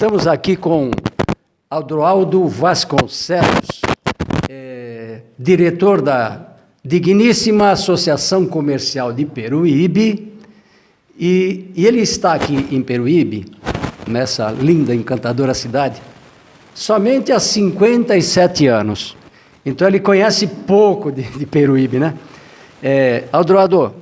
Estamos aqui com Adroaldo Vasconcelos, diretor da digníssima Associação Comercial de Peruíbe, e ele está aqui em Peruíbe, nessa linda, encantadora cidade, somente há 57 anos. Então ele conhece pouco de Peruíbe, né? Adroaldo,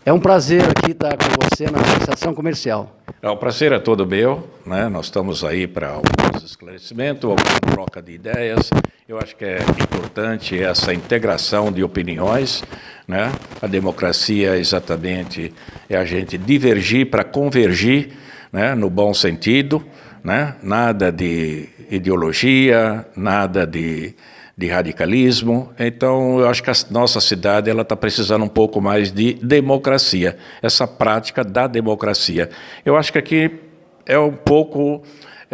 é um prazer aqui estar com você na Associação Comercial. O prazer é todo meu, né? Nós estamos aí para alguns esclarecimentos, alguma troca de ideias. Eu acho que é importante essa integração de opiniões, né? A democracia exatamente é a gente divergir para convergir, né? No bom sentido, né? Nada de ideologia, nada de radicalismo. Então, eu acho que a nossa cidade está precisando um pouco mais de democracia, essa prática da democracia. Eu acho que aqui é um pouco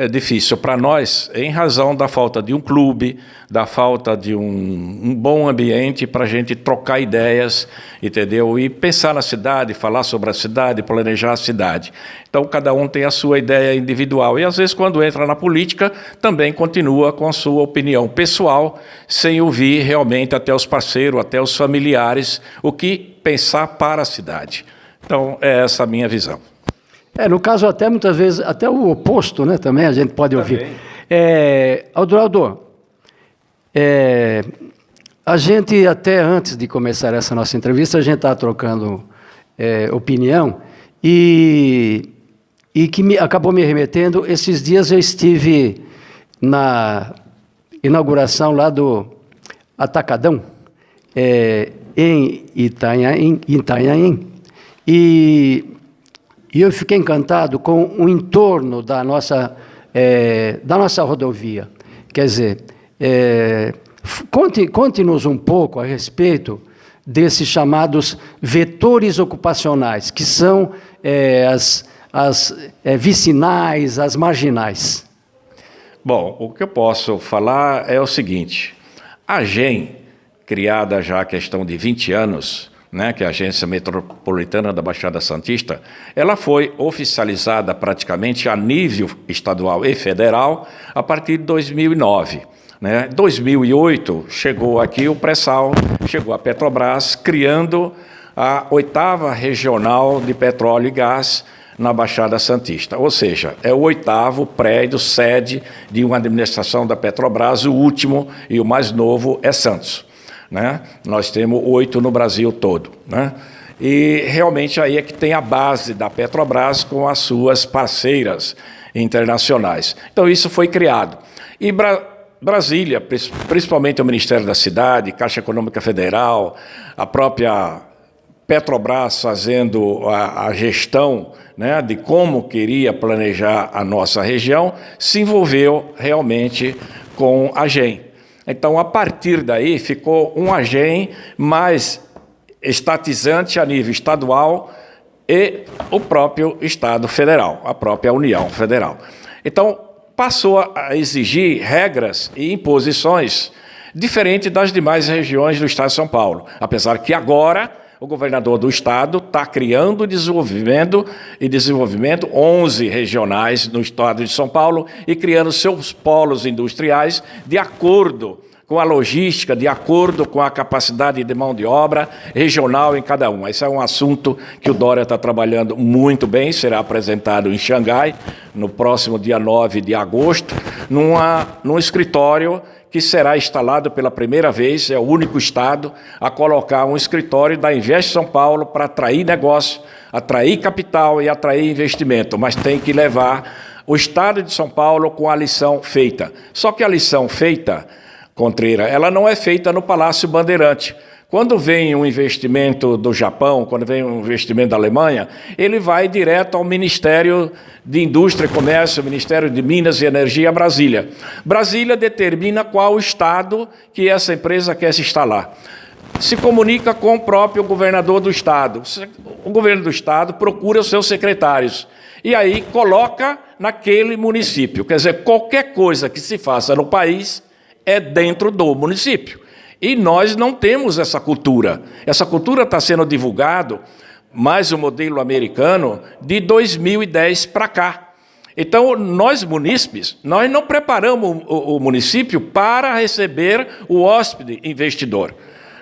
difícil para nós, em razão da falta de um clube, da falta de um bom ambiente para a gente trocar ideias, entendeu? E pensar na cidade, falar sobre a cidade, planejar a cidade. Então, cada um tem a sua ideia individual. E, às vezes, quando entra na política, também continua com a sua opinião pessoal, sem ouvir realmente até os parceiros, até os familiares, o que pensar para a cidade. Então, é essa a minha visão. No caso, até muitas vezes, até o oposto, né, também a gente pode ouvir. Adroaldo, a gente, até antes de começar essa nossa entrevista, a gente está trocando opinião e que acabou me remetendo. Esses dias eu estive na inauguração lá do Atacadão, em Itanhaém, e eu fiquei encantado com o entorno da nossa rodovia. Quer dizer, conte-nos um pouco a respeito desses chamados vetores ocupacionais, que são as vicinais, as marginais. Bom, o que eu posso falar é o seguinte: a AGEM, criada já há questão de 20 anos, né, que é a Agência Metropolitana da Baixada Santista, ela foi oficializada praticamente a nível estadual e federal a partir de 2009. Né? Em 2008, chegou aqui o pré-sal, chegou a Petrobras, criando a 8ª Regional de Petróleo e Gás na Baixada Santista. Ou seja, é o 8º prédio, sede de uma administração da Petrobras, o último e o mais novo é Santos. Né? Nós temos 8 no Brasil todo. Né? E realmente aí é que tem a base da Petrobras com as suas parceiras internacionais. Então isso foi criado. E Brasília, principalmente o Ministério da Cidade, Caixa Econômica Federal, a própria Petrobras fazendo a gestão, né, de como queria planejar a nossa região, se envolveu realmente com a AGEM. Então, a partir daí, ficou um AGEM mais estatizante a nível estadual e o próprio Estado Federal, a própria União Federal. Então, passou a exigir regras e imposições diferentes das demais regiões do Estado de São Paulo, apesar que agora o governador do Estado está criando desenvolvimento 11 regionais no Estado de São Paulo e criando seus polos industriais de acordo com a logística, de acordo com a capacidade de mão de obra regional em cada um. Esse é um assunto que o Dória está trabalhando muito bem, será apresentado em Xangai, no próximo dia 9 de agosto, num escritório que será instalado pela primeira vez, é o único estado a colocar um escritório da Invest São Paulo para atrair negócio, atrair capital e atrair investimento, mas tem que levar o estado de São Paulo com a lição feita. Só que a lição feita, Contreira, ela não é feita no Palácio Bandeirante. Quando vem um investimento do Japão, quando vem um investimento da Alemanha, ele vai direto ao Ministério de Indústria e Comércio, Ministério de Minas e Energia, Brasília. Brasília determina qual estado que essa empresa quer se instalar. Se comunica com o próprio governador do estado. O governo do estado procura os seus secretários e aí coloca naquele município. Quer dizer, qualquer coisa que se faça no país é dentro do município. E nós não temos essa cultura. Essa cultura está sendo divulgada, mais o modelo americano, de 2010 para cá. Então, nós munícipes, nós não preparamos o município para receber o hóspede investidor.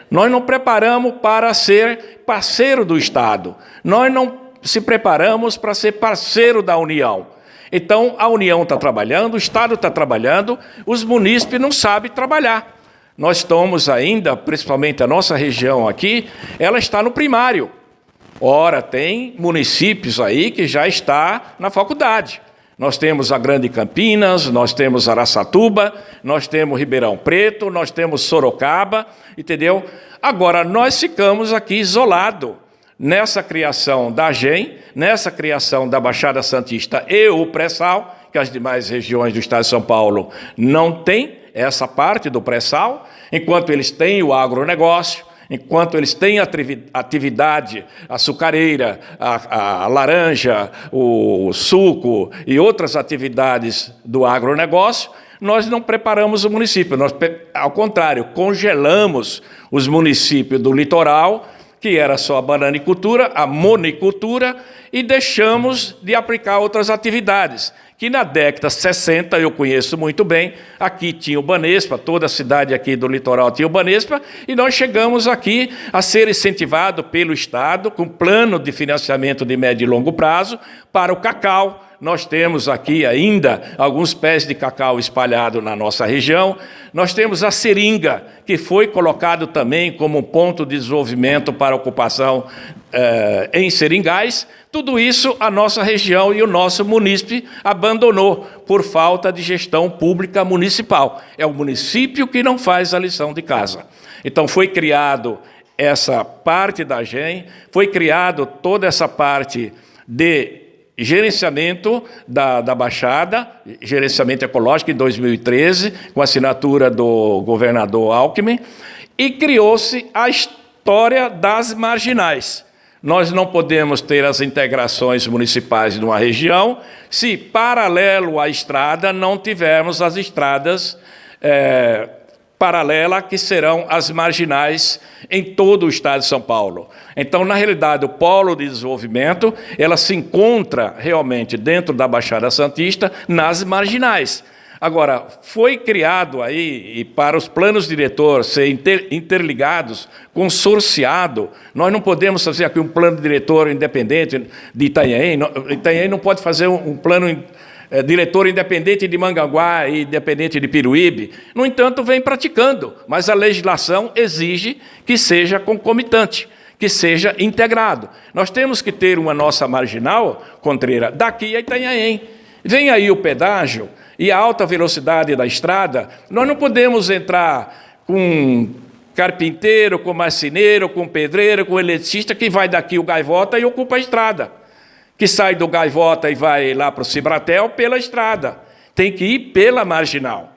Nós não preparamos para ser parceiro do Estado. Nós não se preparamos para ser parceiro da União. Então, a União está trabalhando, o Estado está trabalhando, os munícipes não sabem trabalhar. Nós estamos ainda, principalmente a nossa região aqui, ela está no primário. Ora, tem municípios aí que já está na faculdade. Nós temos a Grande Campinas, nós temos Araçatuba, nós temos Ribeirão Preto, nós temos Sorocaba, entendeu? Agora, nós ficamos aqui isolados nessa criação da AGEM, nessa criação da Baixada Santista e o pré-sal, que as demais regiões do estado de São Paulo não têm essa parte do pré-sal, enquanto eles têm o agronegócio, enquanto eles têm a atividade açucareira, a laranja, o suco e outras atividades do agronegócio, nós não preparamos o município. Nós, ao contrário, congelamos os municípios do litoral, que era só a bananicultura, a monicultura, e deixamos de aplicar outras atividades, que na década 60 eu conheço muito bem. Aqui tinha o Banespa, toda a cidade aqui do litoral tinha o Banespa, e nós chegamos aqui a ser incentivado pelo Estado, com plano de financiamento de médio e longo prazo, para o cacau. Nós temos aqui ainda alguns pés de cacau espalhados na nossa região. Nós temos a seringa, que foi colocado também como um ponto de desenvolvimento para ocupação em seringais. Tudo isso a nossa região e o nosso munícipe abandonou por falta de gestão pública municipal. É o município que não faz a lição de casa. Então foi criado essa parte da AGEM, foi criado toda essa parte de gerenciamento da Baixada, gerenciamento ecológico em 2013, com a assinatura do governador Alckmin, e criou-se a história das marginais. Nós não podemos ter as integrações municipais de uma região se, paralelo à estrada, não tivermos as estradas paralelas, que serão as marginais em todo o estado de São Paulo. Então, na realidade, o polo de desenvolvimento, ela se encontra realmente dentro da Baixada Santista, nas marginais. Agora, foi criado aí, e para os planos diretores serem interligados, consorciado, nós não podemos fazer aqui um plano diretor independente de Itanhaém. Itanhaém não pode fazer um plano diretor independente de Mongaguá e independente de Peruíbe. No entanto, vem praticando, mas a legislação exige que seja concomitante, que seja integrado. Nós temos que ter uma nossa marginal, Contreira, daqui a Itanhaém. Vem aí o pedágio e a alta velocidade da estrada, nós não podemos entrar com carpinteiro, com marceneiro, com pedreiro, com eletricista, que vai daqui o Gaivota e ocupa a estrada, que sai do Gaivota e vai lá para o Cibratel pela estrada. Tem que ir pela marginal.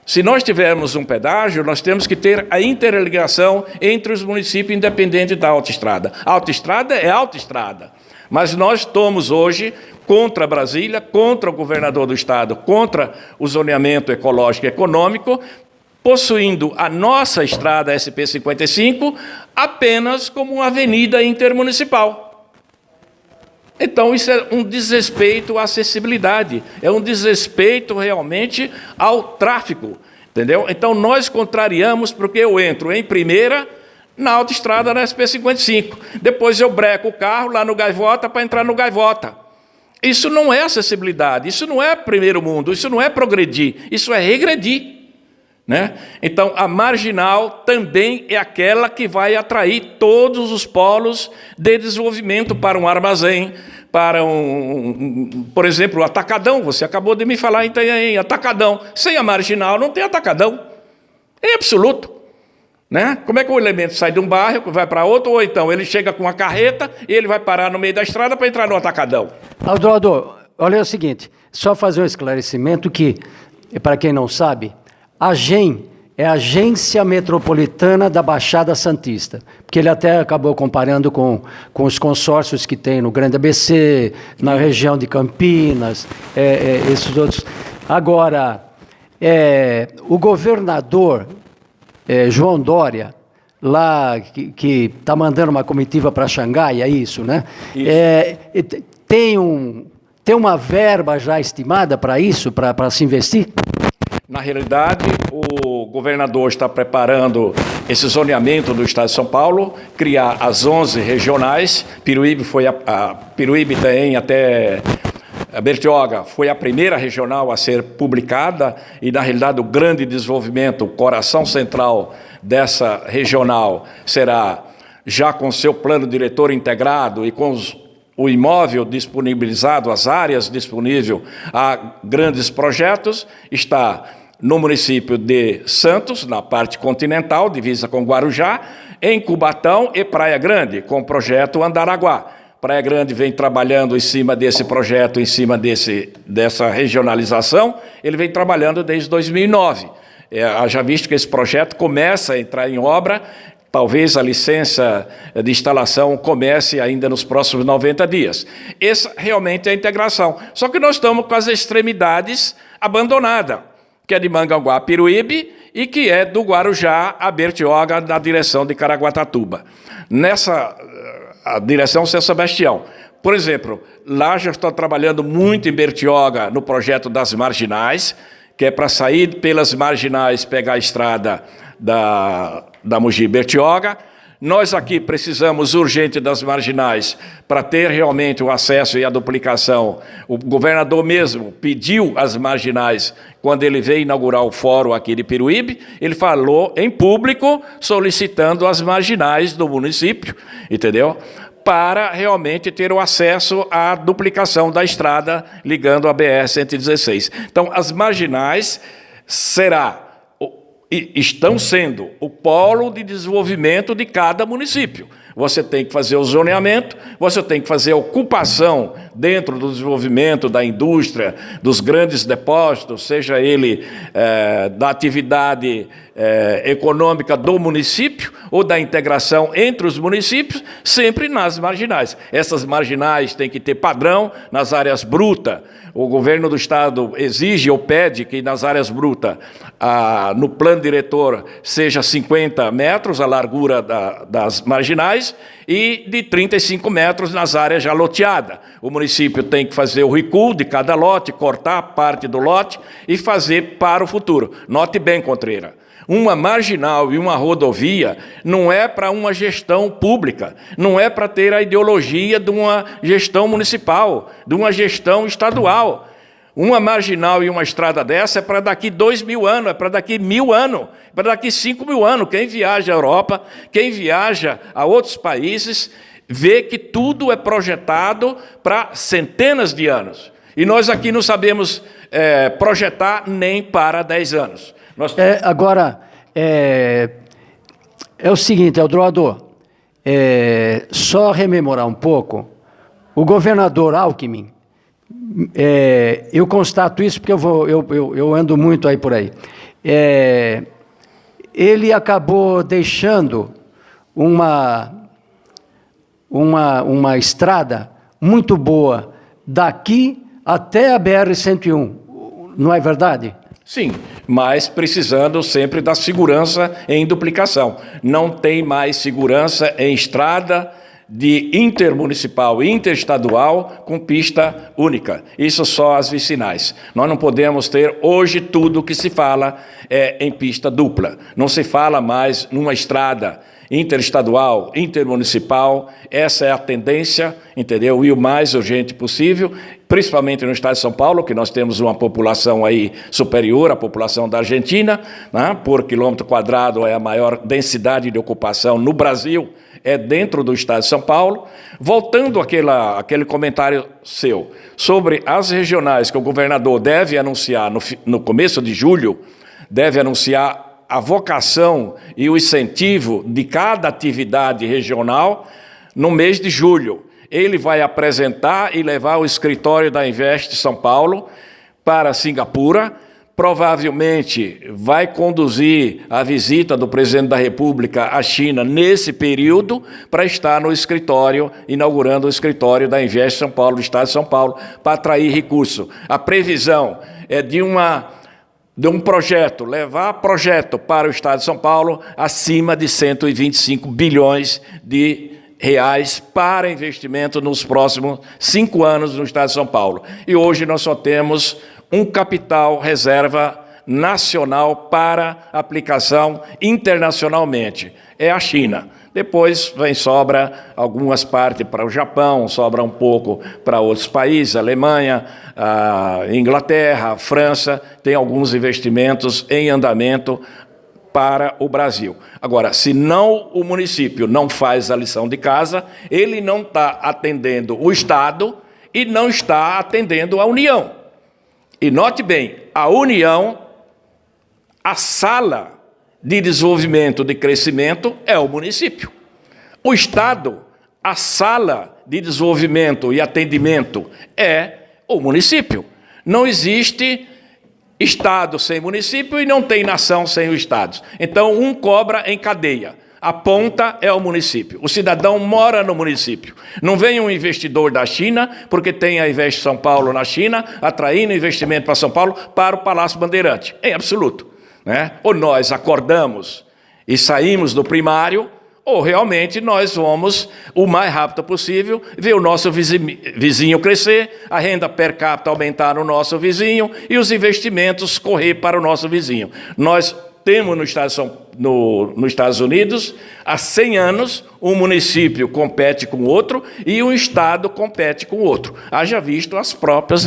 Se nós tivermos um pedágio, nós temos que ter a interligação entre os municípios, independente da autoestrada. A autoestrada é autoestrada. Mas nós estamos hoje contra Brasília, contra o governador do estado, contra o zoneamento ecológico e econômico, possuindo a nossa estrada SP-55 apenas como uma avenida intermunicipal. Então, isso é um desrespeito à acessibilidade, é um desrespeito realmente ao tráfego, entendeu? Então, nós contrariamos, porque eu entro em primeira na autoestrada na SP-55, depois eu breco o carro lá no Gaivota para entrar no Gaivota. Isso não é acessibilidade, isso não é primeiro mundo, isso não é progredir, isso é regredir, né? Então, a marginal também é aquela que vai atrair todos os polos de desenvolvimento para um armazém, para por exemplo, o atacadão. Você acabou de me falar em atacadão. Sem a marginal não tem atacadão. É absoluto. Né? Como é que o elemento sai de um bairro, vai para outro, ou então ele chega com uma carreta e ele vai parar no meio da estrada para entrar no atacadão? Aldoador, olha o seguinte, só fazer um esclarecimento que, para quem não sabe, a AGEM é a Agência Metropolitana da Baixada Santista, porque ele até acabou comparando com os consórcios que tem no Grande ABC, na região de Campinas, esses outros. Agora, o governador João Dória, lá que está mandando uma comitiva para Xangai, é isso, né? Isso. Tem uma verba já estimada para isso, para se investir? Na realidade, o governador está preparando esse zoneamento do Estado de São Paulo, criar as 11 regionais. Peruíbe tem até a Bertioga, foi a primeira regional a ser publicada e, na realidade, o grande desenvolvimento, o coração central dessa regional será já com seu plano diretor integrado e com o imóvel disponibilizado, as áreas disponíveis a grandes projetos, está no município de Santos, na parte continental, divisa com Guarujá, em Cubatão e Praia Grande, com o projeto Andaraguá. Praia Grande vem trabalhando em cima desse projeto, em cima dessa regionalização, ele vem trabalhando desde 2009. Já visto que esse projeto começa a entrar em obra, talvez a licença de instalação comece ainda nos próximos 90 dias. Essa realmente é a integração. Só que nós estamos com as extremidades abandonadas, que é de Mongaguá a Peruíbe e que é do Guarujá a Bertioga, na direção de Caraguatatuba. Nessa a direção São Sebastião. Por exemplo, lá já estou trabalhando muito em Bertioga no projeto das marginais, que é para sair pelas marginais, pegar a estrada da Mogi Bertioga. Nós aqui precisamos urgente das marginais para ter realmente o acesso e a duplicação. O governador mesmo pediu as marginais quando ele veio inaugurar o fórum aqui de Peruíbe, ele falou em público solicitando as marginais do município, entendeu? Para realmente ter o acesso à duplicação da estrada ligando a BR-116. Então, as marginais estão sendo o polo de desenvolvimento de cada município. Você tem que fazer o zoneamento, você tem que fazer a ocupação dentro do desenvolvimento da indústria, dos grandes depósitos, seja ele da atividade econômica do município ou da integração entre os municípios, sempre nas marginais. Essas marginais têm que ter padrão nas áreas brutas. O governo do estado exige ou pede que nas áreas brutas, no plano diretor, seja 50 metros a largura das marginais e de 35 metros nas áreas já loteadas. O município tem que fazer o recuo de cada lote, cortar parte do lote e fazer para o futuro. Note bem, Contreira, uma marginal e uma rodovia não é para uma gestão pública, não é para ter a ideologia de uma gestão municipal, de uma gestão estadual. Uma marginal e uma estrada dessa é para daqui 2.000 anos, é para daqui 1.000 anos, é para daqui 5.000 anos. Quem viaja à Europa, quem viaja a outros países, vê que tudo é projetado para centenas de anos. E nós aqui não sabemos projetar nem para 10 anos. Agora, é o seguinte, Eldorado, só rememorar um pouco, o governador Alckmin, eu constato isso porque eu ando muito aí por aí. Ele acabou deixando uma estrada muito boa daqui até a BR-101, não é verdade? Sim, mas precisando sempre da segurança em duplicação. Não tem mais segurança em estrada de intermunicipal e interestadual com pista única. Isso só as vicinais. Nós não podemos ter hoje tudo que se fala em pista dupla. Não se fala mais numa estrada interestadual, intermunicipal. Essa é a tendência, entendeu? E o mais urgente possível, principalmente no estado de São Paulo, que nós temos uma população aí superior à população da Argentina, né? Por quilômetro quadrado é a maior densidade de ocupação no Brasil, é dentro do estado de São Paulo. Voltando àquele comentário seu sobre as regionais que o governador deve anunciar no começo de julho, deve anunciar a vocação e o incentivo de cada atividade regional no mês de julho. Ele vai apresentar e levar o escritório da Invest São Paulo para Singapura, provavelmente vai conduzir a visita do presidente da República à China nesse período para estar no escritório, inaugurando o escritório da Invest São Paulo, do Estado de São Paulo, para atrair recurso. A previsão é de um projeto, levar projeto para o Estado de São Paulo acima de 125 bilhões de reais para investimento nos próximos 5 anos no estado de São Paulo. E hoje nós só temos um capital reserva nacional para aplicação internacionalmente. É a China. Depois sobra algumas partes para o Japão, sobra um pouco para outros países, Alemanha, Inglaterra, França, tem alguns investimentos em andamento para o Brasil. Agora, se o município não faz a lição de casa, ele não está atendendo o Estado e não está atendendo a União. E note bem, a União, a sala de desenvolvimento, de crescimento, é o município. O Estado, a sala de desenvolvimento e atendimento é o município. Não existe Estado sem município e não tem nação sem o Estado. Então, um cobra em cadeia. A ponta é o município. O cidadão mora no município. Não vem um investidor da China, porque tem a Invest São Paulo na China, atraindo investimento para São Paulo, para o Palácio Bandeirante. Em absoluto. Né? Ou nós acordamos e saímos do primário, ou realmente nós vamos, o mais rápido possível, ver o nosso vizinho crescer, a renda per capita aumentar no nosso vizinho e os investimentos correr para o nosso vizinho. Nós temos nos Estados Unidos, há 100 anos, um município compete com o outro e um Estado compete com o outro. Haja visto as próprias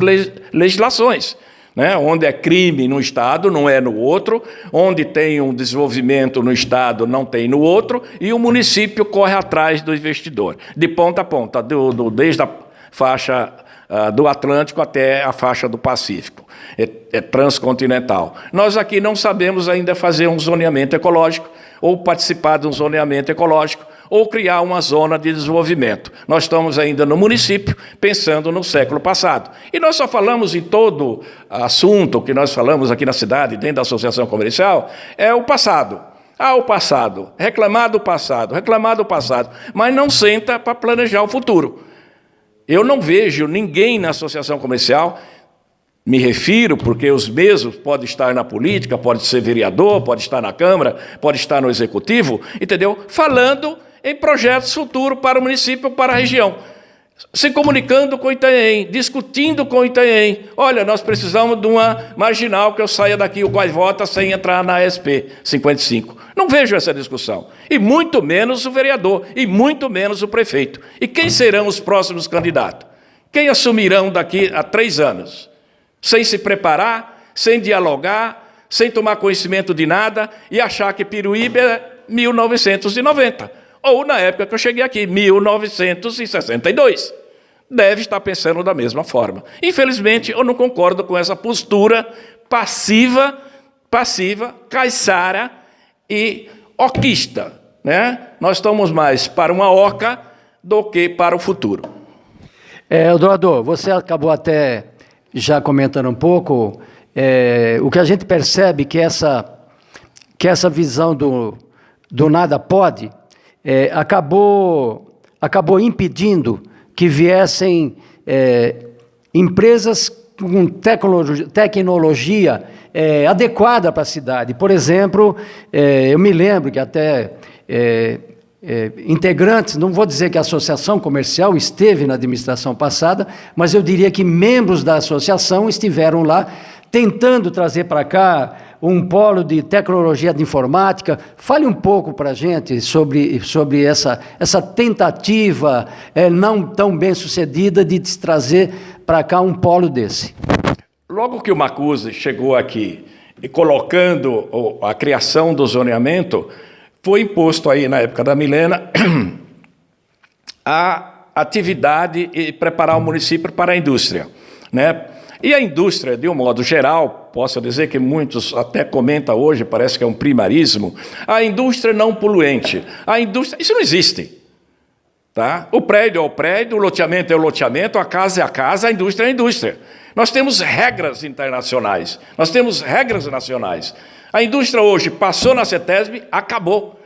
legislações. Né? Onde é crime no Estado, não é no outro, onde tem um desenvolvimento no Estado, não tem no outro, e o município corre atrás do investidor, de ponta a ponta, desde a faixa do Atlântico até a faixa do Pacífico, é transcontinental. Nós aqui não sabemos ainda fazer um zoneamento ecológico, ou participar de um zoneamento ecológico, ou criar uma zona de desenvolvimento. Nós estamos ainda no município, pensando no século passado. E nós só falamos em todo assunto que nós falamos aqui na cidade, dentro da associação comercial, é o passado. O passado, reclamar do passado, mas não senta para planejar o futuro. Eu não vejo ninguém na associação comercial, me refiro porque os mesmos podem estar na política, pode ser vereador, pode estar na Câmara, pode estar no Executivo, entendeu? Falando em projetos futuros para o município, para a região. Se comunicando com o Itanhaém, discutindo com o Itanhaém. Olha, nós precisamos de uma marginal que eu saia daqui, o Guaivota, sem entrar na SP 55. Não vejo essa discussão. E muito menos o vereador, e muito menos o prefeito. E quem serão os próximos candidatos? Quem assumirão daqui a 3 anos? Sem se preparar, sem dialogar, sem tomar conhecimento de nada e achar que Peruíbe é 1990. Ou na época que eu cheguei aqui, 1962. Deve estar pensando da mesma forma. Infelizmente, eu não concordo com essa postura passiva, caiçara e oquista. Né? Nós estamos mais para uma oca do que para o futuro. Doutor, você acabou até já comentando um pouco, o que a gente percebe que essa visão do nada pode, acabou impedindo que viessem empresas com tecnologia adequada para a cidade. Por exemplo, eu me lembro que até integrantes, não vou dizer que a associação comercial esteve na administração passada, mas eu diria que membros da associação estiveram lá tentando trazer para cá um polo de tecnologia de informática. Fale um pouco para a gente sobre essa tentativa não tão bem sucedida de trazer para cá um polo desse. Logo que o Marcuse chegou aqui e colocando a criação do zoneamento, foi imposto aí na época da Milena a atividade e preparar o município para a indústria, né? E a indústria, de um modo geral, posso dizer que muitos até comentam hoje, parece que é um primarismo, a indústria não poluente. A indústria, isso não existe. Tá? O prédio é o prédio, o loteamento é o loteamento, a casa é a casa, a indústria é a indústria. Nós temos regras internacionais, nós temos regras nacionais. A indústria hoje passou na CETESB, acabou.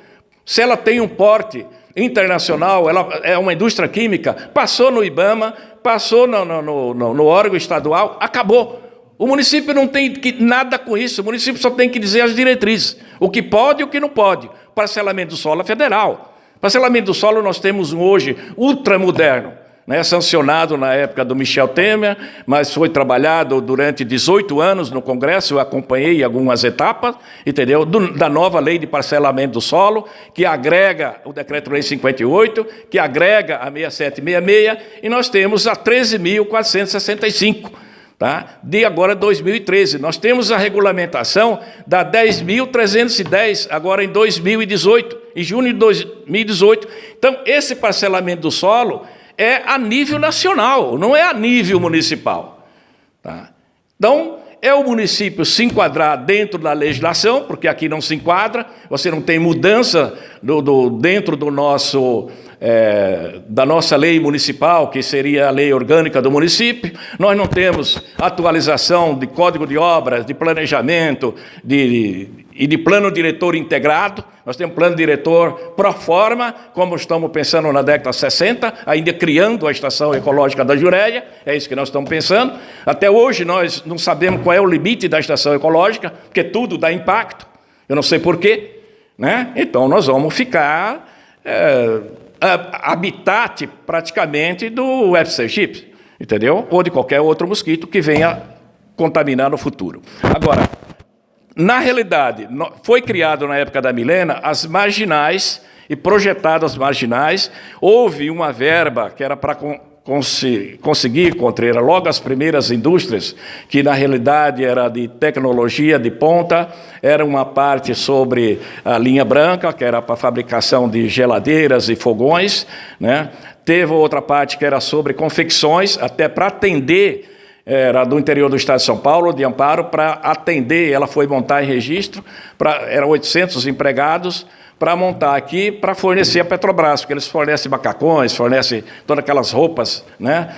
Se ela tem um porte internacional, ela é uma indústria química, passou no IBAMA, passou no órgão estadual, acabou. O município não tem nada com isso, o município só tem que dizer as diretrizes, o que pode e o que não pode. Parcelamento do solo é federal, Parcelamento do solo nós temos hoje ultramoderno, né, sancionado na época do Michel Temer, mas foi trabalhado durante 18 anos no Congresso, eu acompanhei algumas etapas, entendeu? Da nova lei de parcelamento do solo, que agrega o Decreto-Lei 58, que agrega a 6766, e nós temos a 13.465, tá? De agora 2013. Nós temos a regulamentação da 10.310, agora em 2018, em junho de 2018. Então, esse parcelamento do solo é a nível nacional, não é a nível municipal. Tá? Então, é o município se enquadrar dentro da legislação, porque aqui não se enquadra, você não tem mudança dentro do nosso, da nossa lei municipal, que seria a lei orgânica do município. Nós não temos atualização de código de obras, de planejamento e de plano diretor integrado. Nós temos plano diretor pro forma, como estamos pensando na década de 60, ainda criando a estação ecológica da Jureia, é isso que nós estamos pensando. Até hoje nós não sabemos qual é o limite da estação ecológica, porque tudo dá impacto, eu não sei porquê, né? Então nós vamos ficar habitat praticamente do FC Chips, entendeu? Ou de qualquer outro mosquito que venha contaminar no futuro. Agora, na realidade, foi criado na época da Milena as marginais e projetadas marginais. Houve uma verba que era para conseguir, Contreira, logo as primeiras indústrias, que na realidade era de tecnologia de ponta, era uma parte sobre a linha branca, que era para fabricação de geladeiras e fogões, né? Teve outra parte que era sobre confecções, até para atender, era do interior do estado de São Paulo, de Amparo, para atender, ela foi montar em registro, eram 800 empregados, para montar aqui, para fornecer a Petrobras, porque eles fornecem macacões, fornecem todas aquelas roupas, né,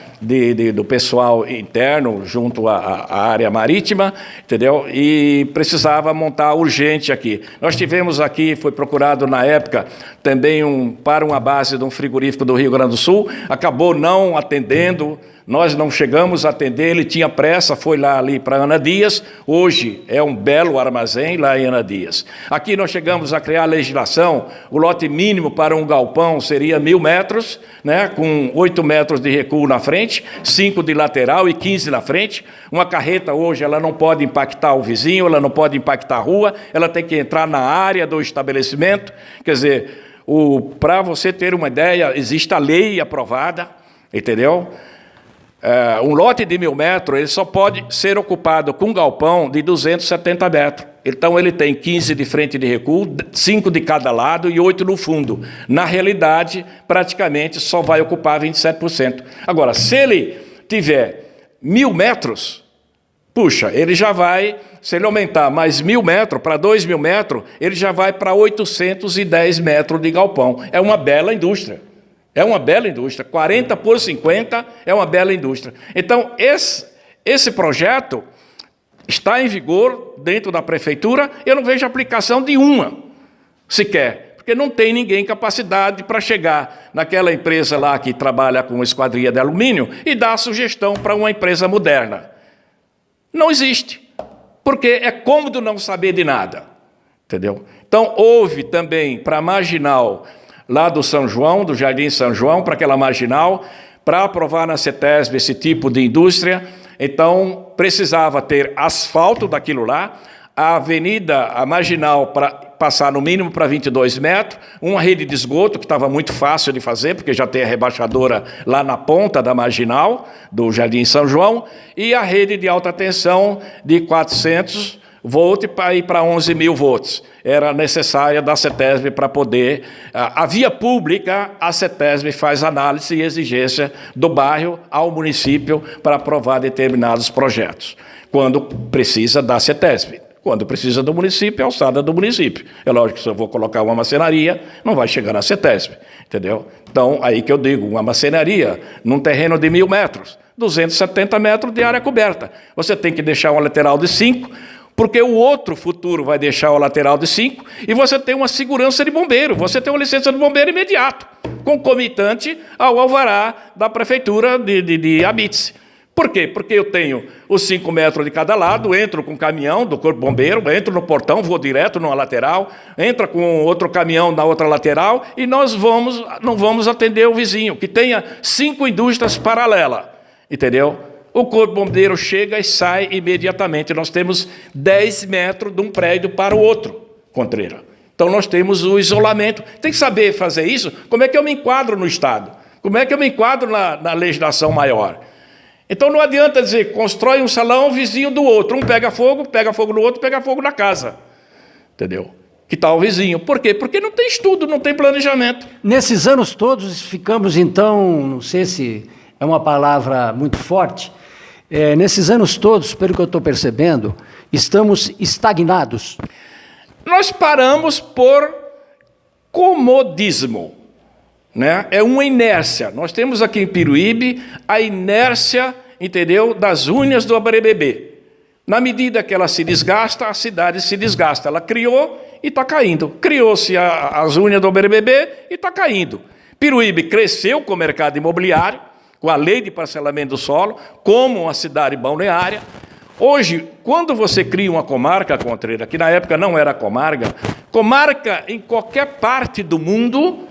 do pessoal interno, junto à área marítima, entendeu? E precisava montar urgente aqui. Nós tivemos aqui, foi procurado na época, também para uma base de um frigorífico do Rio Grande do Sul, acabou não atendendo, nós não chegamos a atender, ele tinha pressa, foi lá ali para Ana Dias, hoje é um belo armazém lá em Ana Dias. Aqui nós chegamos a criar a legislação, o lote mínimo para um galpão seria 1.000 metros, né, com 8 metros de recuo na frente, 5 de lateral e 15 na frente. Uma carreta hoje ela não pode impactar o vizinho, ela não pode impactar a rua, ela tem que entrar na área do estabelecimento. Quer dizer, para você ter uma ideia, existe a lei aprovada, entendeu? Um lote de 1.000 metros, ele só pode ser ocupado com um galpão de 270 metros. Então, ele tem 15 de frente de recuo, 5 de cada lado e 8 no fundo. Na realidade, praticamente, só vai ocupar 27%. Agora, se ele tiver 1.000 metros, puxa, ele já vai, se ele aumentar mais 1.000 metros para 2.000 metros, ele já vai para 810 metros de galpão. É uma bela indústria. É uma bela indústria, 40 por 50 é uma bela indústria. Então, esse projeto está em vigor dentro da prefeitura, eu não vejo aplicação de uma sequer, porque não tem ninguém capacidade para chegar naquela empresa lá que trabalha com esquadria de alumínio e dar a sugestão para uma empresa moderna. Não existe, porque é cômodo não saber de nada, entendeu? Então, houve também para a marginal lá do São João, do Jardim São João, para aquela marginal, para aprovar na CETESB esse tipo de indústria, então precisava ter asfalto daquilo lá, a avenida, a marginal, para passar no mínimo para 22 metros, uma rede de esgoto, que estava muito fácil de fazer, porque já tem a rebaixadora lá na ponta da marginal, do Jardim São João, e a rede de alta tensão de 400 volts para ir para 11.000 volts. Era necessária da CETESB para poder... A via pública, a CETESB faz análise e exigência do bairro ao município para aprovar determinados projetos, quando precisa da CETESB. Quando precisa do município, é alçada do município. É lógico que se eu vou colocar uma marcenaria, não vai chegar na CETESB, entendeu? Então, aí que eu digo, uma marcenaria num terreno de 1.000 metros, 270 metros de área coberta. Você tem que deixar uma lateral de 5, porque o outro futuro vai deixar o lateral de 5, e você tem uma segurança de bombeiro, você tem uma licença de bombeiro imediato, concomitante ao alvará da prefeitura de Abitse. Por quê? Porque eu tenho os 5 metros de cada lado, entro com o caminhão do Corpo Bombeiro, entro no portão, vou direto numa lateral, entra com outro caminhão na outra lateral e nós não vamos atender o vizinho, que tenha 5 indústrias paralelas, entendeu? O Corpo Bombeiro chega e sai imediatamente. Nós temos 10 metros de um prédio para o outro, Contreira. Então nós temos o isolamento. Tem que saber fazer isso. Como é que eu me enquadro no Estado? Como é que eu me enquadro na legislação maior? Então não adianta dizer, constrói um salão vizinho do outro. Um pega fogo no outro, pega fogo na casa. Entendeu? Que tal o vizinho? Por quê? Porque não tem estudo, não tem planejamento. Nesses anos todos ficamos, então, não sei se é uma palavra muito forte, nesses anos todos, pelo que eu estou percebendo, estamos estagnados. Nós paramos por comodismo, né? É uma inércia. Nós temos aqui em Peruíbe a inércia, entendeu, das unhas do Abarebebê. Na medida que ela se desgasta, a cidade se desgasta. Ela criou e está caindo. Criou-se as unhas do Abarebebê e está caindo. Peruíbe cresceu com o mercado imobiliário, com a lei de parcelamento do solo, como uma cidade balneária. Hoje, quando você cria uma comarca, Contreira, que na época não era comarca em qualquer parte do mundo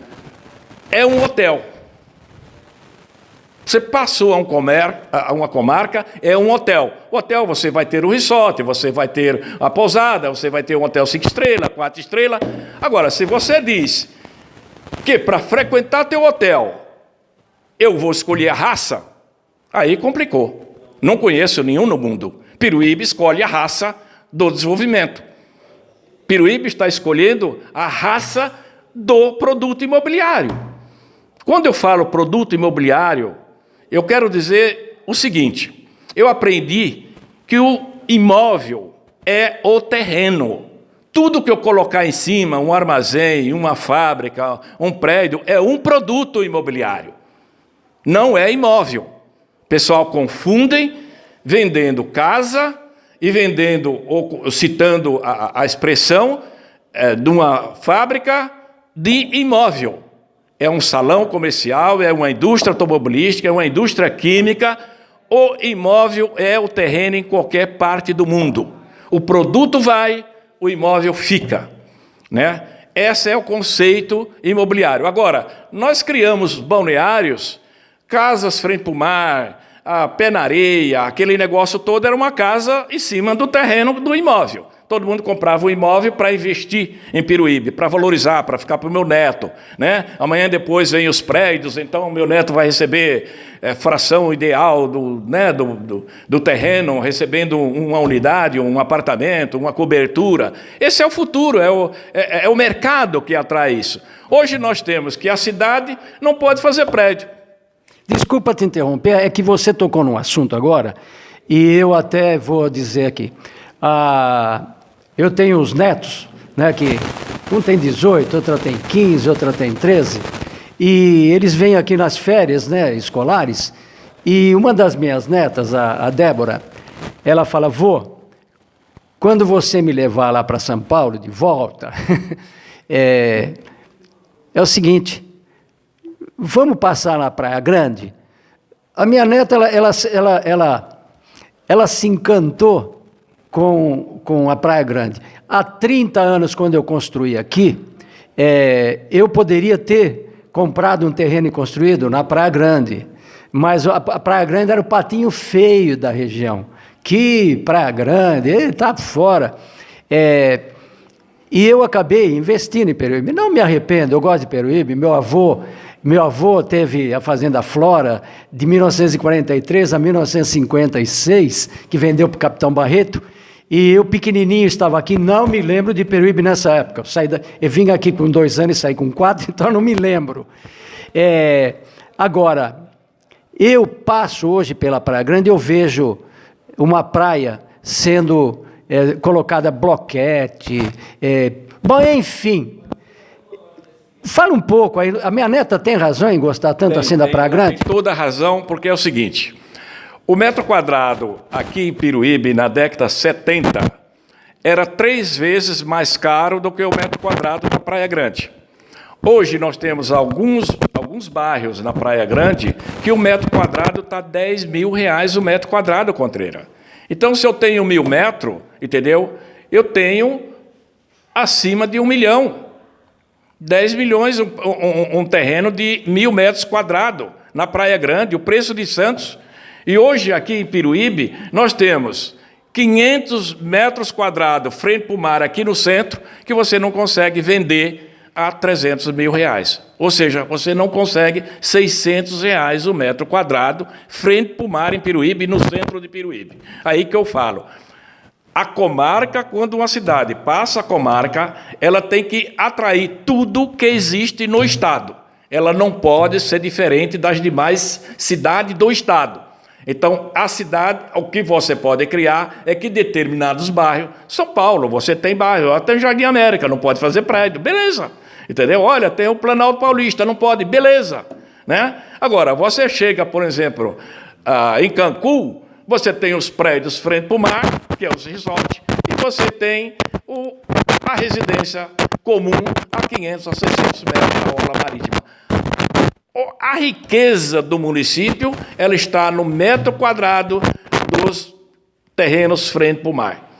é um hotel. Você passou a uma comarca, é um hotel. O hotel você vai ter o resort, você vai ter a pousada, você vai ter um hotel 5 estrelas, 4 estrelas. Agora, se você diz que para frequentar teu hotel eu vou escolher a raça, aí complicou. Não conheço nenhum no mundo. Peruíbe escolhe a raça do desenvolvimento. Peruíbe está escolhendo a raça do produto imobiliário. Quando eu falo produto imobiliário, eu quero dizer o seguinte: eu aprendi que o imóvel é o terreno. Tudo que eu colocar em cima, um armazém, uma fábrica, um prédio, é um produto imobiliário. Não é imóvel. O pessoal confundem vendendo casa e vendendo, ou citando a expressão de uma fábrica de imóvel. É um salão comercial, é uma indústria automobilística, é uma indústria química. O imóvel é o terreno em qualquer parte do mundo. O produto vai, o imóvel fica, né? Esse é o conceito imobiliário. Agora, nós criamos balneários, casas frente para o mar, a pé na areia, aquele negócio todo era uma casa em cima do terreno do imóvel. Todo mundo comprava o imóvel para investir em Peruíbe, para valorizar, para ficar para o meu neto, né? Amanhã depois vem os prédios, então o meu neto vai receber fração ideal do terreno, recebendo uma unidade, um apartamento, uma cobertura. Esse é o futuro, é o mercado que atrai isso. Hoje nós temos que a cidade não pode fazer prédio. Desculpa te interromper, é que você tocou num assunto agora, e eu até vou dizer aqui. Eu tenho os netos, né, que um tem 18, outra tem 15, outra tem 13, e eles vêm aqui nas férias, né, escolares, e uma das minhas netas, a Débora, ela fala: vô, quando você me levar lá para São Paulo de volta, é o seguinte, vamos passar na Praia Grande? A minha neta, ela se encantou com a Praia Grande. Há 30 anos, quando eu construí aqui, eu poderia ter comprado um terreno e construído na Praia Grande, mas a Praia Grande era o patinho feio da região. Que Praia Grande, ele está fora. E eu acabei investindo em Peruíbe. Não me arrependo, eu gosto de Peruíbe. Meu avô teve a Fazenda Flora de 1943 a 1956, que vendeu para o Capitão Barreto, e eu pequenininho estava aqui, não me lembro de Peruíbe nessa época. Eu vim aqui com 2 anos e saí com 4, então não me lembro. Agora, eu passo hoje pela Praia Grande, eu vejo uma praia sendo colocada bloquete, bom, enfim. Fala um pouco, a minha neta tem razão em gostar tanto assim da Praia Grande? Tem toda a razão, porque é o seguinte: o metro quadrado aqui em Peruíbe, na década 70, era 3 vezes mais caro do que o metro quadrado da Praia Grande. Hoje nós temos alguns bairros na Praia Grande que o metro quadrado está R$10.000 o metro quadrado, Contreira. Então, se eu tenho 1.000 metros, entendeu? Eu tenho acima de 1 milhão. 10 milhões um terreno de 1.000 metros quadrados na Praia Grande, o preço de Santos. E hoje, aqui em Peruíbe, nós temos 500 metros quadrados frente para o mar aqui no centro, que você não consegue vender a R$300.000. Ou seja, você não consegue R$600 o metro quadrado frente para o mar em Peruíbe, no centro de Peruíbe. Aí que eu falo. A comarca, quando uma cidade passa a comarca, ela tem que atrair tudo que existe no estado. Ela não pode ser diferente das demais cidades do estado. Então, a cidade, o que você pode criar é que determinados bairros, São Paulo, você tem bairro, até Jardim América, não pode fazer prédio, beleza. Entendeu? Olha, tem o Planalto Paulista, não pode, beleza. Né? Agora, você chega, por exemplo, em Cancún, você tem os prédios frente para o mar, que é os resorts, e você tem a residência comum a 500 a 600 metros da orla marítima. A riqueza do município, ela está no metro quadrado dos terrenos frente para o mar.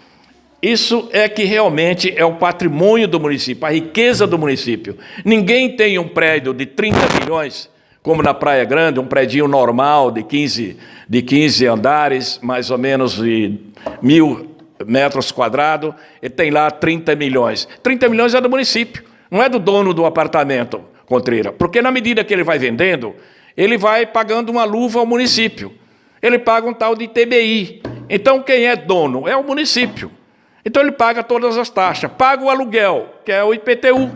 Isso é que realmente é o patrimônio do município, a riqueza do município. Ninguém tem um prédio de 30 milhões, como na Praia Grande, um prédio normal de 15 andares, mais ou menos de 1.000 metros quadrados, e tem lá 30 milhões. 30 milhões é do município, não é do dono do apartamento, Contreira, porque na medida que ele vai vendendo, ele vai pagando uma luva ao município. Ele paga um tal de ITBI. Então, quem é dono? É o município. Então, ele paga todas as taxas. Paga o aluguel, que é o IPTU.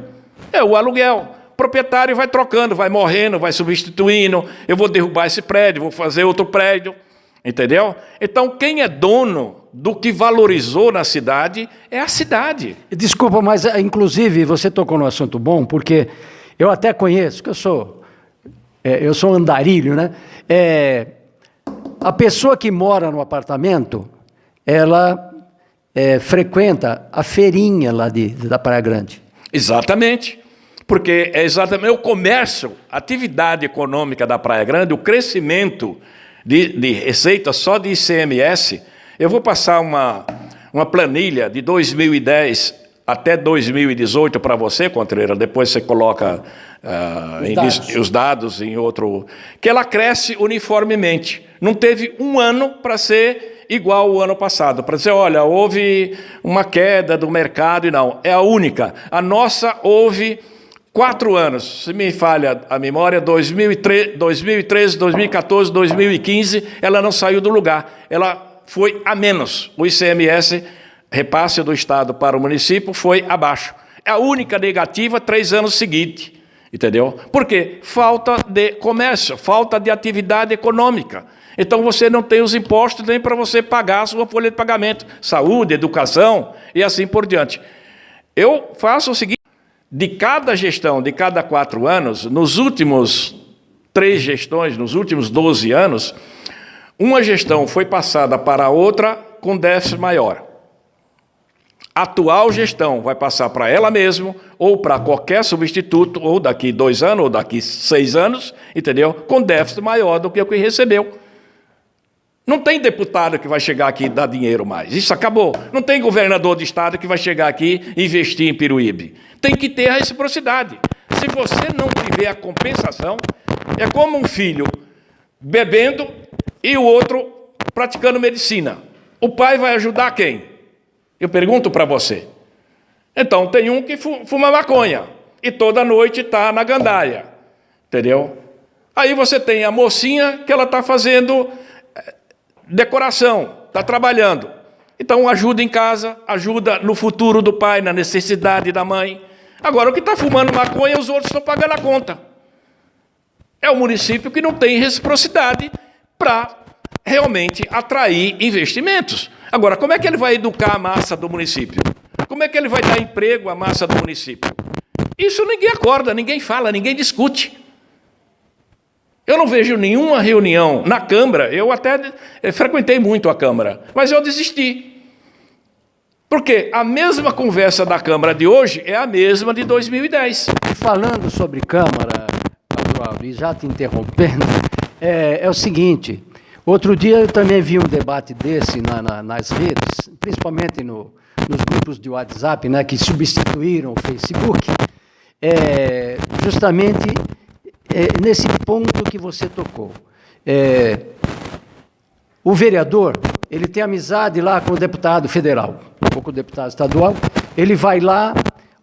É o aluguel. O proprietário vai trocando, vai morrendo, vai substituindo. Eu vou derrubar esse prédio, vou fazer outro prédio. Entendeu? Então, quem é dono do que valorizou na cidade é a cidade. Desculpa, mas, inclusive, você tocou num assunto bom, porque eu até conheço, que eu sou andarilho, né? A pessoa que mora no apartamento, ela frequenta a feirinha lá da Praia Grande. Exatamente. Porque é exatamente o comércio, a atividade econômica da Praia Grande, o crescimento de receita só de ICMS. Eu vou passar uma planilha de 2010 até 2018 para você, Contreira, depois você coloca os dados em outro... Que ela cresce uniformemente. Não teve um ano para ser igual ao ano passado. Para dizer, olha, houve uma queda do mercado e não. É a única. A nossa houve 4 anos. Se me falha a memória, 2013, 2014, 2015, ela não saiu do lugar. Ela foi a menos. O ICMS... repasse do Estado para o município foi abaixo. É a única negativa 3 anos seguintes, entendeu? Por quê? Falta de comércio, falta de atividade econômica. Então, você não tem os impostos nem para você pagar a sua folha de pagamento. Saúde, educação e assim por diante. Eu faço o seguinte, de cada gestão, de cada 4 anos, nos últimos 3 gestões, nos últimos 12 anos, uma gestão foi passada para a outra com déficit maior. A atual gestão vai passar para ela mesma, ou para qualquer substituto, ou daqui 2 anos, ou daqui 6 anos, entendeu? Com déficit maior do que o que recebeu. Não tem deputado que vai chegar aqui e dar dinheiro mais. Isso acabou. Não tem governador de estado que vai chegar aqui e investir em Peruíbe. Tem que ter a reciprocidade. Se você não tiver a compensação, é como um filho bebendo e o outro praticando medicina. O pai vai ajudar quem? Eu pergunto para você. Então, tem um que fuma maconha e toda noite está na gandaia, entendeu? Aí você tem a mocinha que ela está fazendo decoração, está trabalhando. Então, ajuda em casa, ajuda no futuro do pai, na necessidade da mãe. Agora, o que está fumando maconha, os outros estão pagando a conta. É o município que não tem reciprocidade para realmente atrair investimentos. Agora, como é que ele vai educar a massa do município? Como é que ele vai dar emprego à massa do município? Isso ninguém acorda, ninguém fala, ninguém discute. Eu não vejo nenhuma reunião na Câmara, eu até frequentei muito a Câmara, mas eu desisti. Porque a mesma conversa da Câmara de hoje é a mesma de 2010. falando sobre Câmara, Padroaldo, e já te interrompendo, é o seguinte, outro dia eu também vi um debate desse nas redes, principalmente nos grupos de WhatsApp, né, que substituíram o Facebook, justamente nesse ponto que você tocou. O vereador, ele tem amizade lá com o deputado federal, ou com o deputado estadual, ele vai lá,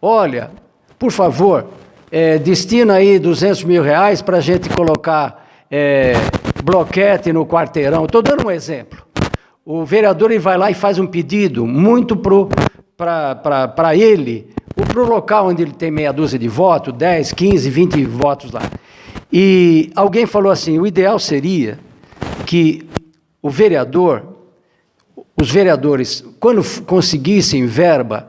olha, por favor, destina aí R$200 mil para a gente colocar bloquete no quarteirão. Estou dando um exemplo. O vereador ele vai lá e faz um pedido muito para ele, para o local onde ele tem meia dúzia de votos, 10, 15, 20 votos lá. E alguém falou assim, o ideal seria que os vereadores, quando conseguissem verba,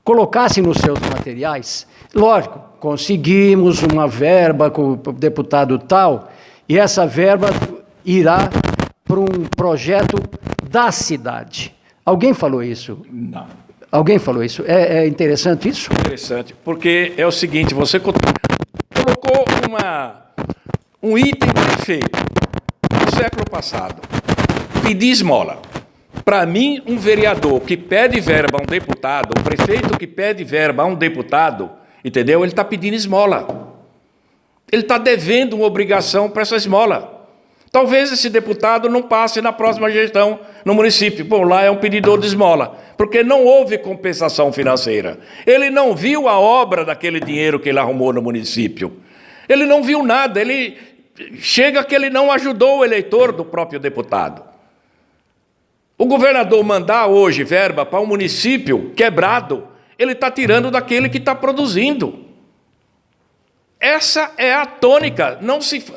colocassem nos seus materiais, lógico, conseguimos uma verba com o deputado tal, e essa verba irá para um projeto da cidade. Alguém falou isso? Não. Alguém falou isso? É interessante isso? Interessante, porque é o seguinte, você colocou um item perfeito do século passado, pedir esmola. Para mim, um vereador que pede verba a um deputado, um prefeito que pede verba a um deputado, entendeu? Ele está pedindo esmola. Ele está devendo uma obrigação para essa esmola. Talvez esse deputado não passe na próxima gestão no município. Bom, lá é um pedidor de esmola, porque não houve compensação financeira. Ele não viu a obra daquele dinheiro que ele arrumou no município. Ele não viu nada, ele chega que ele não ajudou o eleitor do próprio deputado. O governador mandar hoje verba para um município quebrado, ele está tirando daquele que está produzindo. Essa é a tônica,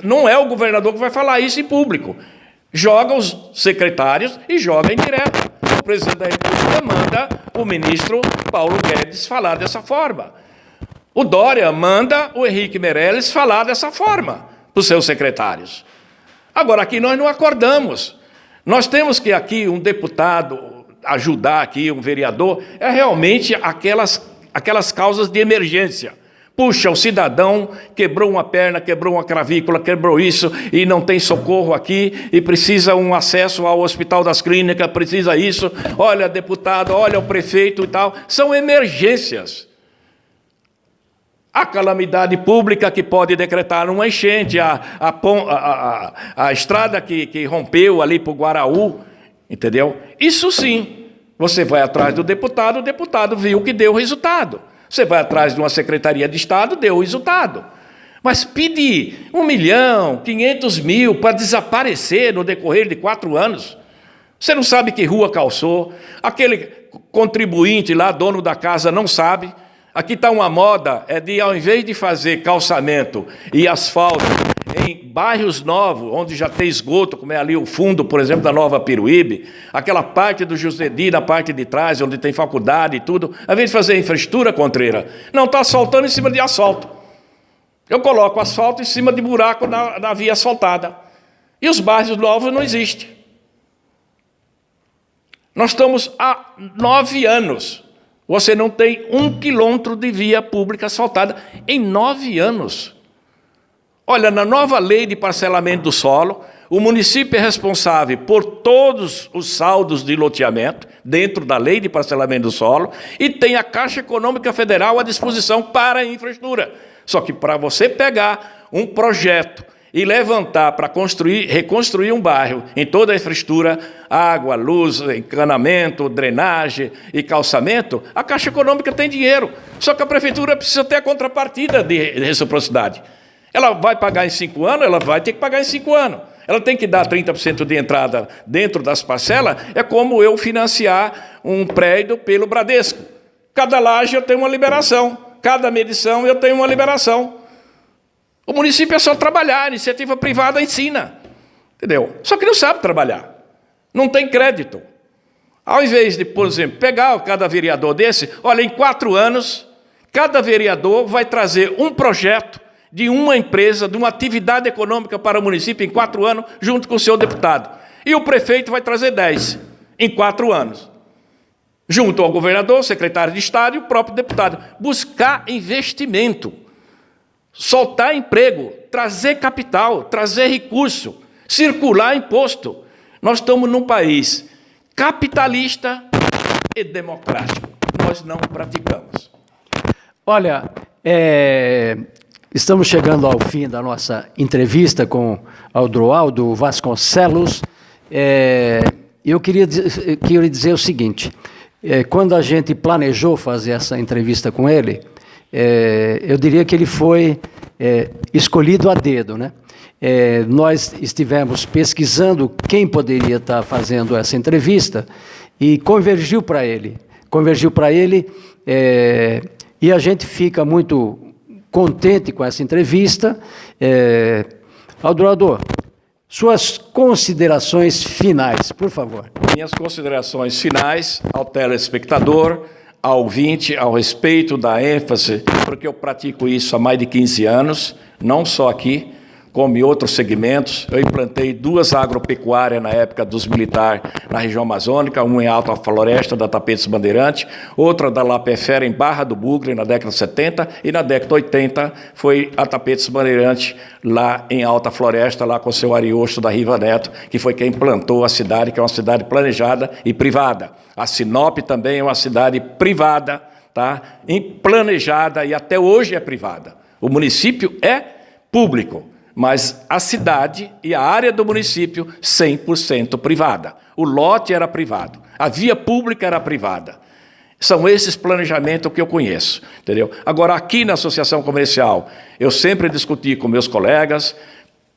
não é o governador que vai falar isso em público. Joga os secretários e joga em direto. O presidente da República manda o ministro Paulo Guedes falar dessa forma. O Dória manda o Henrique Meirelles falar dessa forma para os seus secretários. Agora, aqui nós não acordamos. Nós temos que aqui um deputado ajudar aqui, um vereador, realmente aquelas causas de emergência. Puxa, o cidadão quebrou uma perna, quebrou uma clavícula, quebrou isso e não tem socorro aqui e precisa um acesso ao Hospital das Clínicas, precisa isso. Olha, deputado, olha o prefeito e tal. São emergências. A calamidade pública que pode decretar uma enchente, a estrada que rompeu ali para o Guaraú, entendeu? Isso sim, você vai atrás do deputado, o deputado viu que deu resultado. Você vai atrás de uma Secretaria de Estado, deu resultado. Mas pedir 1 milhão, 500 mil para desaparecer no decorrer de 4 anos, você não sabe que rua calçou, aquele contribuinte lá, dono da casa, não sabe. Aqui está uma moda, de ao invés de fazer calçamento e asfalto em bairros novos, onde já tem esgoto, como é ali o fundo, por exemplo, da Nova Peruíbe, aquela parte do Jusedi, na parte de trás, onde tem faculdade e tudo, ao invés de fazer infraestrutura, Contreira, não, está asfaltando em cima de asfalto. Eu coloco asfalto em cima de buraco na via asfaltada. E os bairros novos não existem. Nós estamos há 9 anos. Você não tem 1 quilômetro de via pública asfaltada em 9 anos. Olha, na nova lei de parcelamento do solo, o município é responsável por todos os saldos de loteamento, dentro da lei de parcelamento do solo, e tem a Caixa Econômica Federal à disposição para a infraestrutura. Só que para você pegar um projeto e levantar para reconstruir um bairro em toda a infraestrutura, água, luz, encanamento, drenagem e calçamento, a Caixa Econômica tem dinheiro. Só que a prefeitura precisa ter a contrapartida de reciprocidade. Ela vai pagar em 5 anos, ela vai ter que pagar em 5 anos. Ela tem que dar 30% de entrada dentro das parcelas, é como eu financiar um prédio pelo Bradesco. Cada laje eu tenho uma liberação, cada medição eu tenho uma liberação. O município é só trabalhar, a iniciativa privada ensina, entendeu? Só que não sabe trabalhar, não tem crédito. Ao invés de, por exemplo, pegar cada vereador desse, olha, em 4 anos, cada vereador vai trazer um projeto de uma empresa, de uma atividade econômica para o município em 4 anos, junto com o seu deputado. E o prefeito vai trazer 10 em 4 anos. junto ao governador, secretário de Estado e o próprio deputado. Buscar investimento, soltar emprego, trazer capital, trazer recurso, circular imposto. Nós estamos num país capitalista e democrático. Nós não praticamos. Olha, estamos chegando ao fim da nossa entrevista com Adroaldo Vasconcelos. Eu queria dizer o seguinte, quando a gente planejou fazer essa entrevista com ele, eu diria que ele foi escolhido a dedo, né? Nós estivemos pesquisando quem poderia estar fazendo essa entrevista e convergiu para ele, e a gente fica muito contente com essa entrevista. Adroaldo, suas considerações finais, por favor. Minhas considerações finais ao telespectador, ao ouvinte, ao respeito da ênfase, porque eu pratico isso há mais de 15 anos, não só aqui, como em outros segmentos. Eu implantei 2 agropecuárias na época dos militares na região amazônica, uma em Alta Floresta, da Tapetes Bandeirante, outra da Lapefera, em Barra do Bugre, na década de 70, e na década de 80 foi a Tapetes Bandeirante, lá em Alta Floresta, lá com o seu Ariosto da Riva Neto, que foi quem implantou a cidade, que é uma cidade planejada e privada. A Sinop também é uma cidade privada, tá? Planejada, e até hoje é privada. O município é público, mas a cidade e a área do município 100% privada. O lote era privado, a via pública era privada. São esses planejamentos que eu conheço, entendeu? Agora, aqui na Associação Comercial, eu sempre discuti com meus colegas,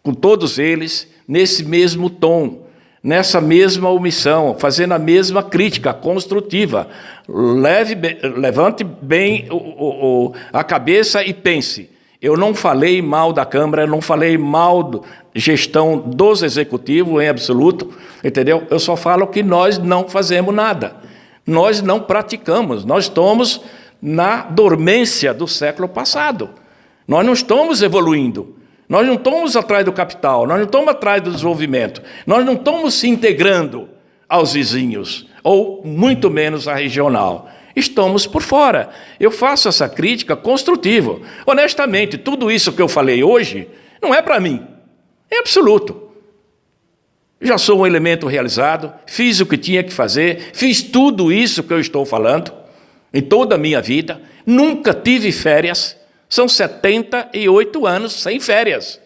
com todos eles, nesse mesmo tom, nessa mesma omissão, fazendo a mesma crítica construtiva. Levante bem a cabeça e pense. Eu não falei mal da Câmara, eu não falei mal da gestão dos executivos em absoluto, entendeu? Eu só falo que nós não fazemos nada. Nós não praticamos, nós estamos na dormência do século passado. Nós não estamos evoluindo, nós não estamos atrás do capital, nós não estamos atrás do desenvolvimento, nós não estamos se integrando aos vizinhos, ou muito menos à regional. Estamos por fora. Eu faço essa crítica construtiva. Honestamente, tudo isso que eu falei hoje não é para mim, é absoluto. Já sou um elemento realizado, fiz o que tinha que fazer, fiz tudo isso que eu estou falando em toda a minha vida, nunca tive férias, são 78 anos sem férias.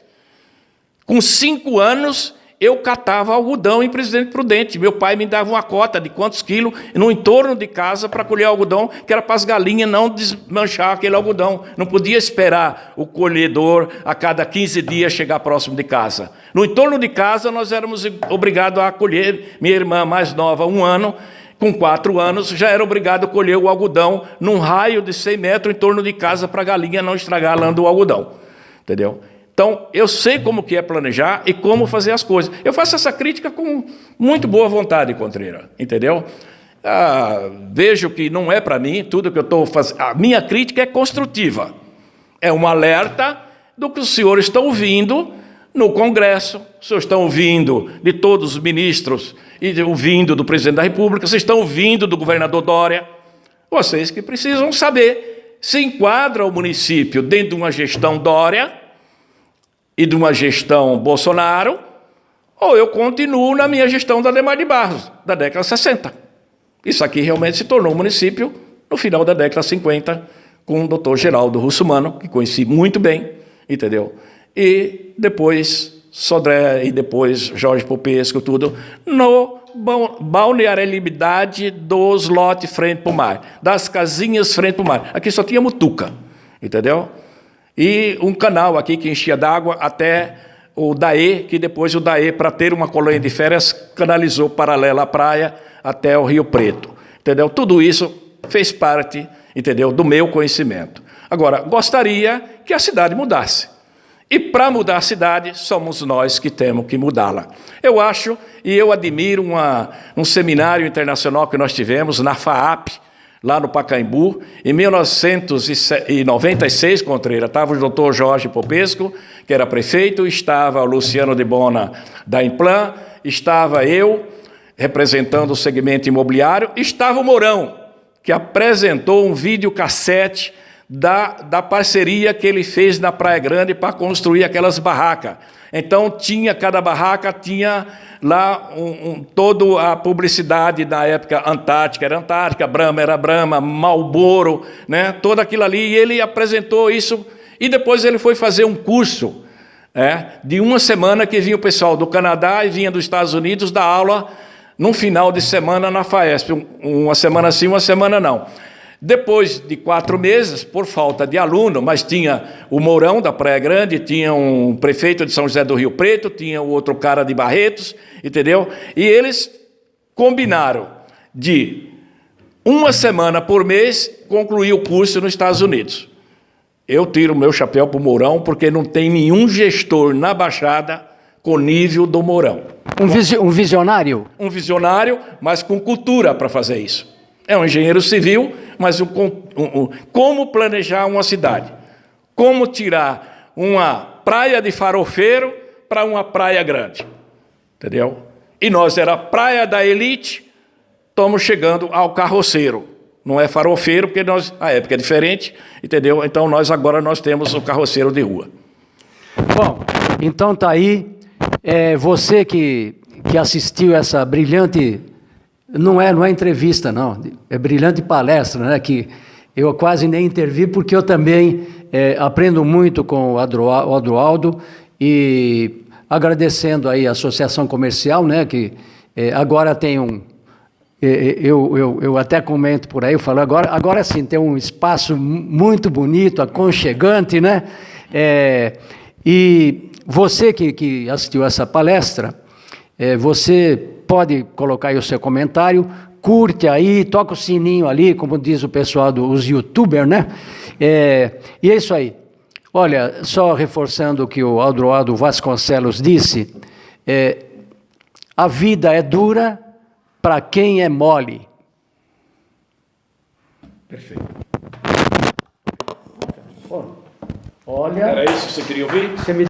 Com 5 anos, eu catava algodão em Presidente Prudente. Meu pai me dava uma cota de quantos quilos no entorno de casa para colher algodão, que era para as galinhas não desmanchar aquele algodão. Não podia esperar o colhedor a cada 15 dias chegar próximo de casa. No entorno de casa, nós éramos obrigados a colher. Minha irmã mais nova, 1 ano, com 4 anos, já era obrigado a colher o algodão num raio de 100 metros em torno de casa para a galinha não estragar a lã do algodão. Entendeu? Então, eu sei como que é planejar e como fazer as coisas. Eu faço essa crítica com muito boa vontade, Contreira, entendeu? Vejo que não é para mim tudo que eu estou fazendo. A minha crítica é construtiva. É um alerta do que os senhores estão ouvindo no Congresso, os senhores estão ouvindo de todos os ministros e ouvindo do Presidente da República, vocês estão ouvindo do governador Dória. Vocês que precisam saber se enquadra o município dentro de uma gestão Dória e de uma gestão Bolsonaro, ou eu continuo na minha gestão da Adhemar de Barros, da década de 60. Isso aqui realmente se tornou um município no final da década de 50, com o doutor Geraldo Russomano, que conheci muito bem, entendeu? E depois Sodré, e depois Jorge Popesco, tudo, no balneabilidade dos lotes frente para o mar, das casinhas frente para o mar. Aqui só tinha mutuca, entendeu? E um canal aqui que enchia d'água até o Daê, que depois o Daê, para ter uma colônia de férias, canalizou paralela à praia até o Rio Preto. Entendeu? Tudo isso fez parte, entendeu, do meu conhecimento. Agora, gostaria que a cidade mudasse. E para mudar a cidade, somos nós que temos que mudá-la. Eu acho, e eu admiro um seminário internacional que nós tivemos na FAAP, lá no Pacaembu, em 1996, Contreira, estava o doutor Jorge Popesco, que era prefeito, estava o Luciano de Bona, da Implan, estava eu, representando o segmento imobiliário, estava o Mourão, que apresentou um videocassete da parceria que ele fez na Praia Grande para construir aquelas barracas. Então, cada barraca tinha lá toda a publicidade na época. Antártica era Antártica, Brahma era Brahma, Marlboro, né? Todo aquilo ali, e ele apresentou isso, e depois ele foi fazer um curso de uma semana, que vinha o pessoal do Canadá e vinha dos Estados Unidos dar aula num final de semana na FAESP, uma semana sim, uma semana não. Depois de 4 meses, por falta de aluno, mas tinha o Mourão da Praia Grande, tinha um prefeito de São José do Rio Preto, tinha o outro cara de Barretos, entendeu? E eles combinaram de uma semana por mês concluir o curso nos Estados Unidos. Eu tiro o meu chapéu para o Mourão, porque não tem nenhum gestor na Baixada com nível do Mourão. Um visionário? Um visionário, mas com cultura para fazer isso. É um engenheiro civil, mas como planejar uma cidade. Como tirar uma praia de farofeiro para uma praia grande. Entendeu? E nós era praia da elite, estamos chegando ao carroceiro. Não é farofeiro, porque a época é diferente, entendeu? Então agora nós temos o carroceiro de rua. Bom, então tá aí. Você que assistiu essa brilhante... Não é entrevista, não. É brilhante palestra, né? Que eu quase nem intervi, porque eu também aprendo muito com o Adroaldo, e agradecendo aí a Associação Comercial, né? Que agora tem eu até comento por aí, eu falo, agora sim, tem um espaço muito bonito, aconchegante, né? E você que assistiu essa palestra, você pode colocar aí o seu comentário, curte aí, toca o sininho ali, como diz o pessoal dos youtubers, né? E é isso aí. Olha, só reforçando o que o Adroaldo Vasconcelos disse, a vida é dura para quem é mole. Perfeito. Olha... Era isso que você queria ouvir? Você me...